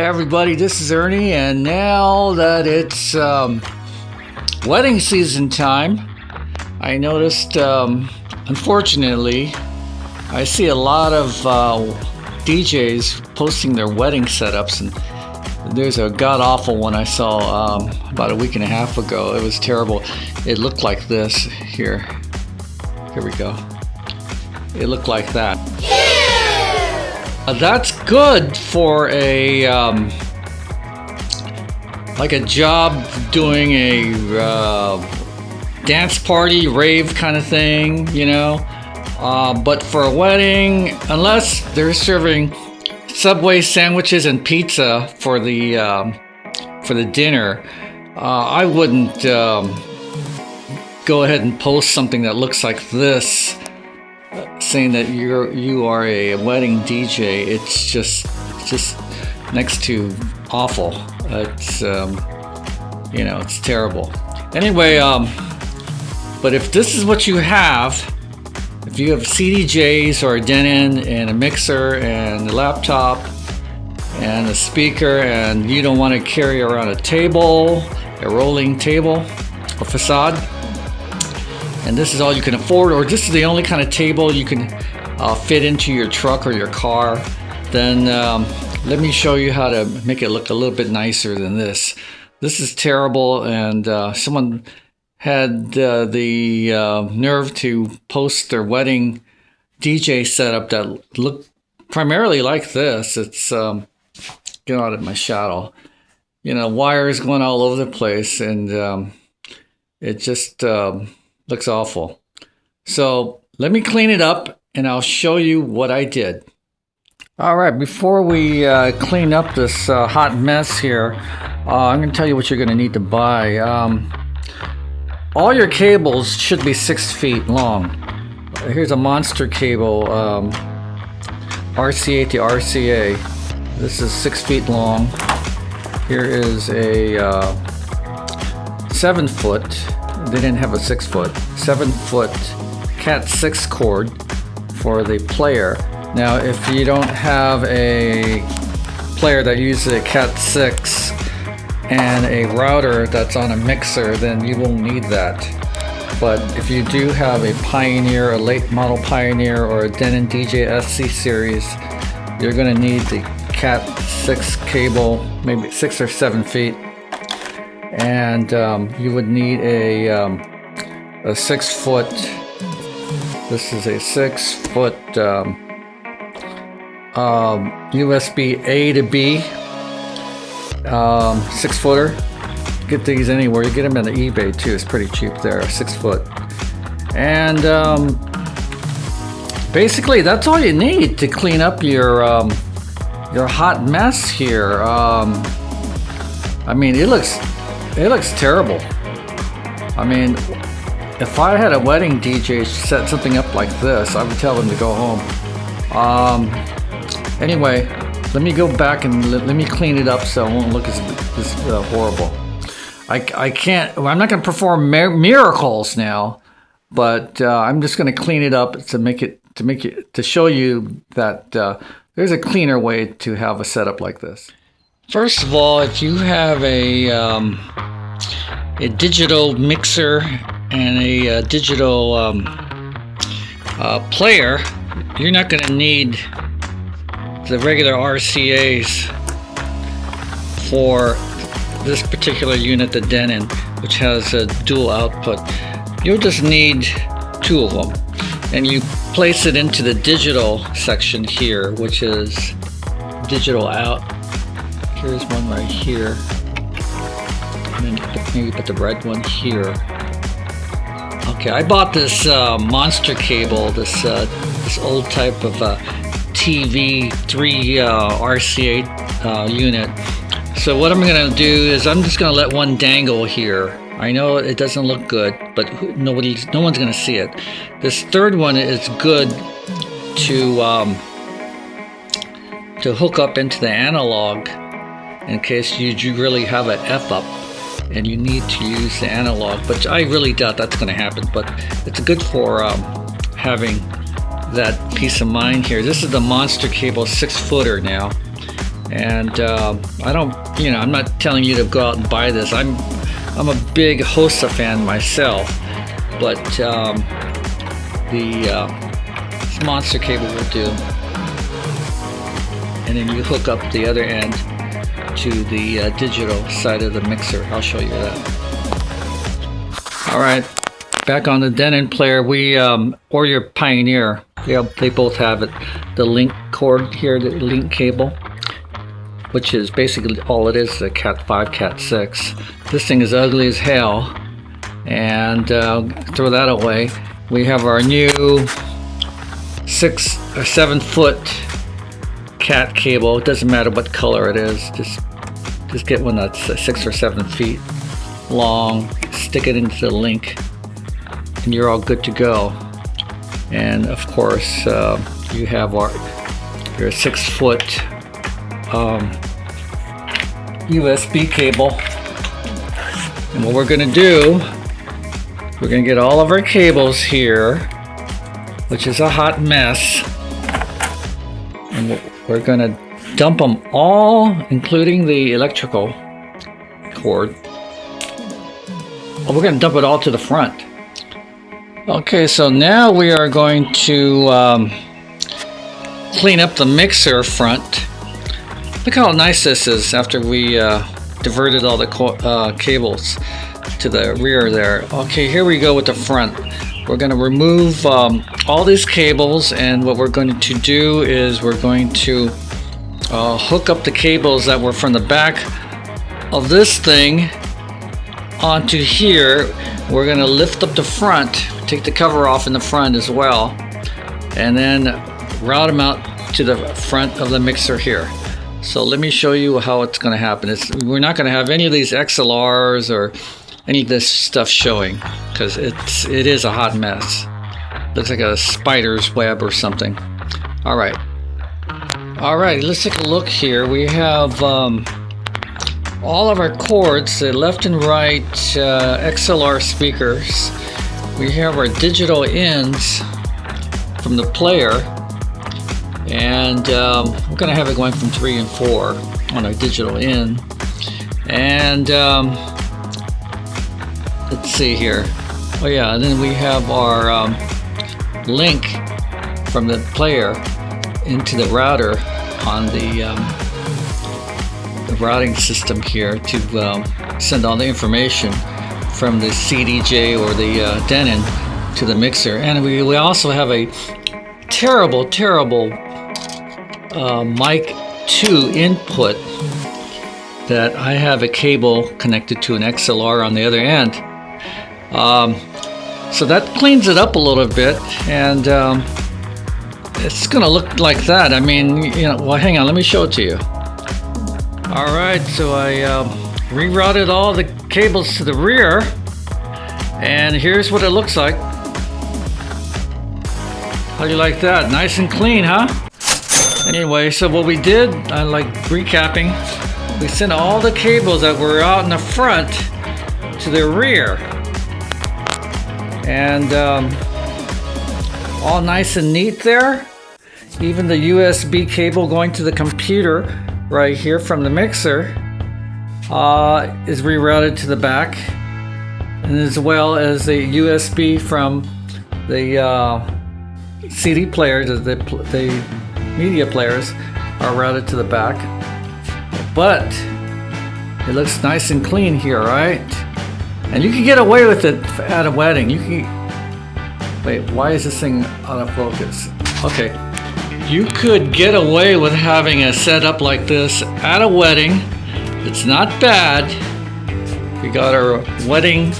everybody, this is Ernie, and now that it's wedding season time, I noticed, unfortunately, I see a lot of DJs posting their wedding setups, and there's a god-awful one I saw about a week and a half ago. It was terrible. It looked like this. Here we go. It looked like that. That's good for a like a job doing a dance party, rave kind of thing, you know. But for a wedding, unless they're serving Subway sandwiches and pizza for the dinner, I wouldn't go ahead and post something that looks like this, saying that you are a wedding DJ. It's just next to awful. It's it's terrible. Anyway, but if this is what you have, if you have CDJs or a Denon and a mixer and a laptop and a speaker, and you don't want to carry around a table, a rolling table, a facade, and this is all you can afford, or this is the only kind of table you can fit into your truck or your car, then let me show you how to make it look a little bit nicer than this. This is terrible, and someone had the nerve to post their wedding DJ setup that looked primarily like this. It's get out of my shadow. Wires going all over the place, and it just looks awful. So let me clean it up and I'll show you what I did. All right, before we clean up this hot mess here, I'm going to tell you what you're going to need to buy. All your cables should be 6 feet long. Here's a monster cable, RCA to RCA. This is 6 feet long. Here is a 7 foot. They didn't have a 6 foot. 7 foot Cat 6 cord for the player. Now, if you don't have a player that uses a Cat 6 and a router that's on a mixer, then you won't need that. But if you do have a Pioneer, a late model Pioneer, or a Denon DJ SC series, you're going to need the Cat 6 cable, maybe 6 or 7 feet. And you would need a 6 foot, this is a 6 foot USB A to B 6 footer. Get these anywhere. You get them on the eBay too. It's pretty cheap there. 6 foot. And basically that's all you need to clean up your hot mess here. I mean, it looks terrible. I mean, if I had a wedding DJ set something up like this, I would tell them to go home. Anyway, let me go back and let me clean it up so it won't look as horrible. I can't. I'm not going to perform miracles now, but I'm just going to clean it up to show you that there's a cleaner way to have a setup like this. First of all, if you have a digital mixer and a digital player, you're not going to need the regular RCAs for this particular unit, the Denon, which has a dual output. You'll just need 2 of them, and you place it into the digital section here, which is digital out. Here's one right here, and then maybe put the red one here. Okay, I bought this monster cable, this old type of TV 3 RCA unit. So what I'm going to do is I'm just going to let one dangle here. I know it doesn't look good, but no one's going to see it. This third one is good to hook up into the analog in case you really have an F up and you need to use the analog. But I really doubt that's going to happen. But it's good for having that peace of mind here. This is the monster cable 6 footer now. And I don't, I'm not telling you to go out and buy this. I'm a big Hosa fan myself, but the Monster cable will do. And then you hook up the other end to the digital side of the mixer. I'll show you that. All right, back on the Denon player, or your Pioneer. They both have it. The link cord here, the link cable, which is basically all it is, the Cat 5, Cat 6. This thing is ugly as hell, and throw that away. We have our new 6 or 7 foot Cat cable. It doesn't matter what color it is, just get one that's 6 or 7 feet long, stick it into the link, and you're all good to go. And of course, you have your 6 foot USB cable. And what we're gonna do, we're gonna get all of our cables here, which is a hot mess, and we're gonna dump them all, including the electrical cord. We're gonna dump it all to the front. Okay, so now we are going to clean up the mixer front. Look how nice this is after we diverted all the cables to the rear there. Okay, here we go with the front. We're going to remove all these cables, and what we're going to do is we're going to hook up the cables that were from the back of this thing onto here. We're going to lift up the front, take the cover off in the front as well, and then route them out to the front of the mixer here. So let me show you how it's going to happen. We're not going to have any of these XLRs or any of this stuff showing, because it is a hot mess. Looks like a spider's web or something. All right, let's take a look here. We have all of our cords, the left and right XLR speakers. We have our digital ins from the player, and we're going to have it going from 3 and 4 on our digital in. And let's see here. Oh yeah, and then we have our link from the player into the router on the routing system here to send all the information from the CDJ or the Denon to the mixer. And we also have a terrible mic 2 input that I have a cable connected to an XLR on the other end. So that cleans it up a little bit, and it's gonna look like that. I mean, well, hang on, let me show it to you. All right, so I rerouted all the cables to the rear, and here's what it looks like. How do you like that? Nice and clean, huh? Anyway, so what we did, like recapping, we sent all the cables that were out in the front to the rear, and all nice and neat there. Even the USB cable going to the computer right here from the mixer is rerouted to the back, and as well as the USB from the CD players, the media players are routed to the back. But it looks nice and clean here, right? And you can get away with it at a wedding. Wait, why is this thing out of focus? Okay, you could get away with having a setup like this at a wedding. It's not bad. We got our wedding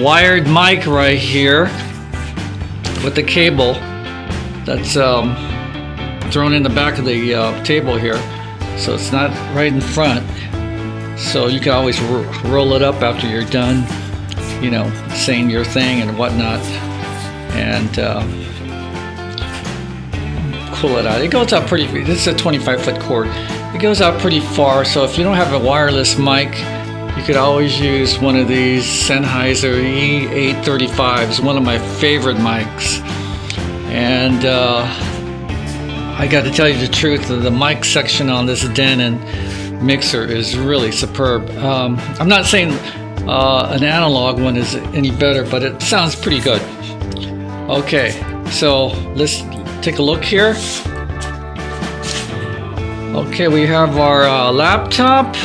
wired mic right here with the cable that's thrown in the back of the table here, so it's not right in front, so you can always roll it up after you're done, saying your thing and whatnot, and pull it out. It goes out pretty. This is a 25-foot cord. It goes out pretty far, so if you don't have a wireless mic, you could always use one of these Sennheiser E835s, one of my favorite mics. And I got to tell you the truth, the mic section on this Denon mixer is really superb. I'm not saying an analog one is any better, but it sounds pretty good. Okay, so let's take a look here. Okay, we have our laptop,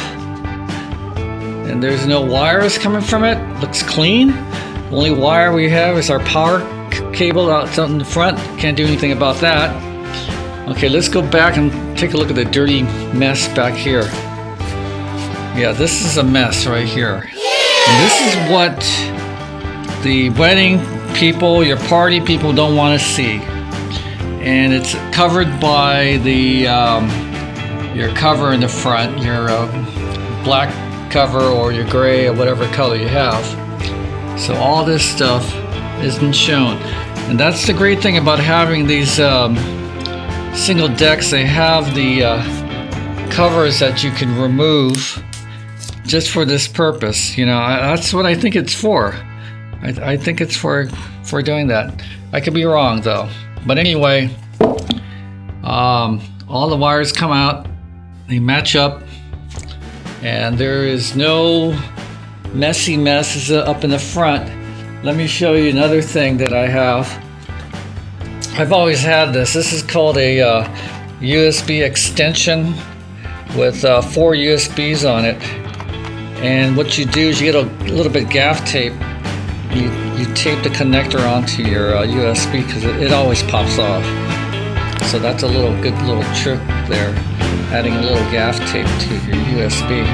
and there's no wires coming from it. Looks clean. The only wire we have is our power cable out in the front. Can't do anything about that. Okay, let's go back and take a look at the dirty mess back here. Yeah, this is a mess right here. And this is what the wedding people, your party people don't want to see. And it's covered by the your cover in the front, your black cover or your gray or whatever color you have. So all this stuff isn't shown. And that's the great thing about having these single decks. They have the covers that you can remove just for this purpose. You know, that's what I think it's for. I think it's for doing that. I could be wrong though. But anyway, all the wires come out, they match up, and there is no messy messes up in the front. Let me show you another thing that I have. I've always had this. This is called a USB extension with 4 USBs on it. And what you do is you get a little bit of gaff tape. You tape the connector onto your USB because it always pops off. So that's a good little trick there, adding a little gaff tape to your USB.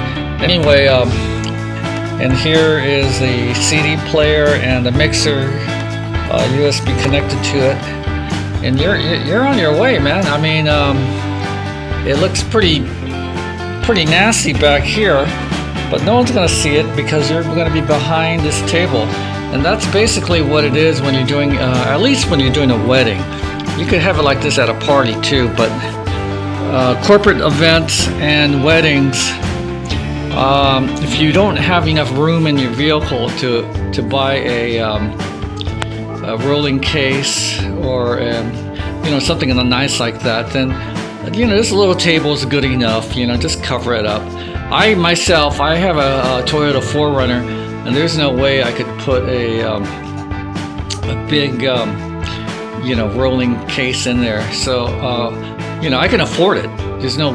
Anyway, and here is the CD player and the mixer USB connected to it. And you're on your way, man. I mean, it looks pretty nasty back here, but no one's gonna see it because you're gonna be behind this table. And that's basically what it is when you're doing, at least when you're doing a wedding. You could have it like this at a party too, but corporate events and weddings, if you don't have enough room in your vehicle to buy a rolling case or you know, something nice like that, then you know, this little table is good enough. You know, just cover it up. I have a Toyota 4Runner, and there's no way I could put a big you know, rolling case in there. So you know, I can afford it. There's no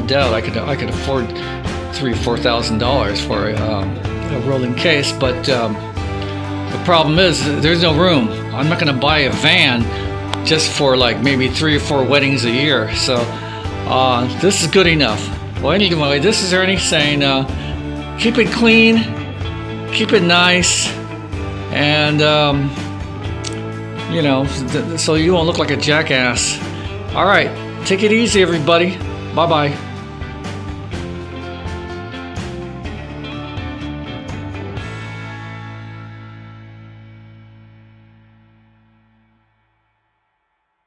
doubt I could afford $3,000-$4,000 for a rolling case. But the problem is there's no room. I'm not going to buy a van just for like maybe 3 or 4 weddings a year. So this is good enough. Well, anyway, this is Ernie saying keep it clean, keep it nice, and you know, so you won't look like a jackass. All right, take it easy, everybody. Bye-bye.